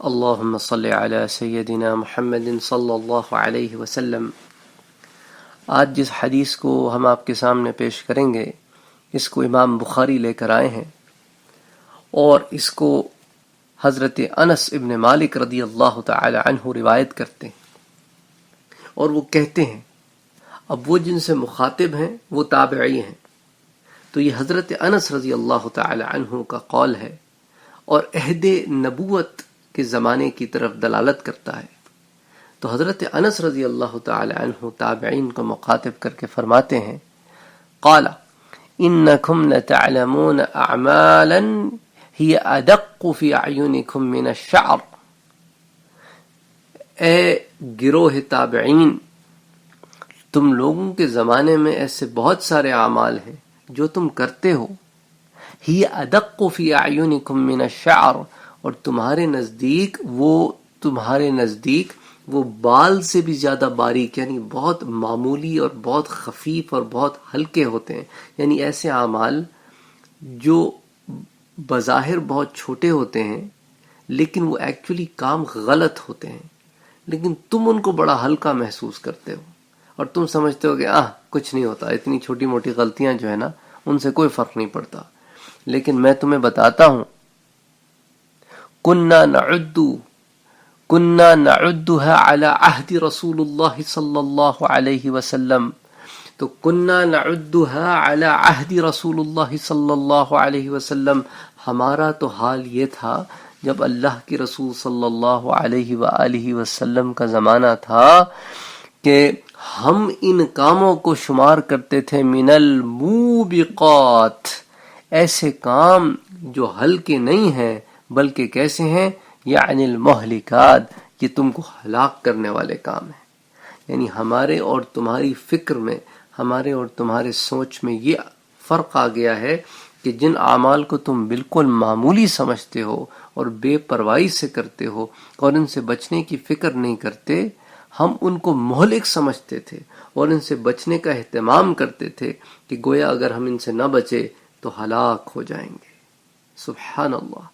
اللہم صلی علی سیدنا محمد صلی اللہ علیہ وسلم۔ آج جس حدیث کو ہم آپ کے سامنے پیش کریں گے، اس کو امام بخاری لے کر آئے ہیں، اور اس کو حضرت انس ابن مالک رضی اللہ تعالی عنہ روایت کرتے ہیں، اور وہ کہتے ہیں، اب وہ جن سے مخاطب ہیں وہ تابعی ہیں، تو یہ حضرت انس رضی اللہ تعالی عنہ کا قول ہے، اور عہد نبوت کے زمانے کی طرف دلالت کرتا ہے۔ تو حضرت انس رضی اللہ تعالی عنہ تابعین کو مخاطب کر کے فرماتے ہیں، قال انکم لتعلمون اعمالا ہی ادق فی اعینکم من الشعر۔ اے گروہ تابعین، تم لوگوں کے زمانے میں ایسے بہت سارے اعمال ہیں جو تم کرتے ہو، ہی ادق فی اعینکم من الشعر، اور تمہارے نزدیک وہ بال سے بھی زیادہ باریک، یعنی بہت معمولی اور بہت خفیف اور بہت ہلکے ہوتے ہیں۔ یعنی ایسے اعمال جو بظاہر بہت چھوٹے ہوتے ہیں لیکن وہ ایکچولی کام غلط ہوتے ہیں، لیکن تم ان کو بڑا ہلکا محسوس کرتے ہو، اور تم سمجھتے ہو کہ کچھ نہیں ہوتا، اتنی چھوٹی موٹی غلطیاں جو ہے نا ان سے کوئی فرق نہیں پڑتا۔ لیکن میں تمہیں بتاتا ہوں، کننا نعدها على عہد رسول اللہ صلی اللہ علیہ وسلم، تو کننا نعدها على عہد رسول اللہ صلی اللہ علیہ وسلم، ہمارا تو حال یہ تھا جب اللہ کی رسول صلی اللہ علیہ وآلہ وسلم کا زمانہ تھا کہ ہم ان کاموں کو شمار کرتے تھے من الموبقات، ایسے کام جو ہلکے نہیں ہیں بلکہ کیسے ہیں، یعنی المہلکات، یہ تم کو ہلاک کرنے والے کام ہیں۔ یعنی ہمارے اور تمہاری فکر میں، ہمارے اور تمہارے سوچ میں یہ فرق آ گیا ہے کہ جن اعمال کو تم بالکل معمولی سمجھتے ہو اور بے پرواہی سے کرتے ہو اور ان سے بچنے کی فکر نہیں کرتے، ہم ان کو مہلک سمجھتے تھے اور ان سے بچنے کا اہتمام کرتے تھے کہ گویا اگر ہم ان سے نہ بچے تو ہلاک ہو جائیں گے۔ سبحان اللہ،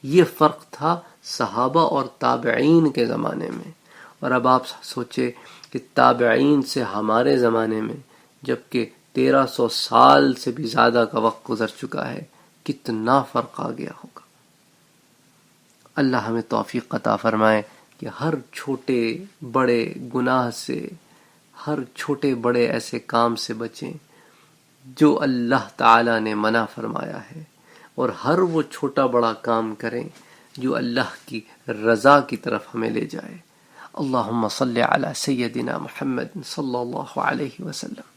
یہ فرق تھا صحابہ اور تابعین کے زمانے میں۔ اور اب آپ سوچے کہ تابعین سے ہمارے زمانے میں، جبکہ 1300 سال سے بھی زیادہ کا وقت گزر چکا ہے، کتنا فرق آ گیا ہوگا۔ اللہ ہمیں توفیق عطا فرمائے کہ ہر چھوٹے بڑے گناہ سے، ہر چھوٹے بڑے ایسے کام سے بچیں جو اللہ تعالی نے منع فرمایا ہے، اور ہر وہ چھوٹا بڑا کام کریں جو اللہ کی رضا کی طرف ہمیں لے جائے۔ اللہم صلی علی سیدنا محمد صلی اللہ علیہ وسلم۔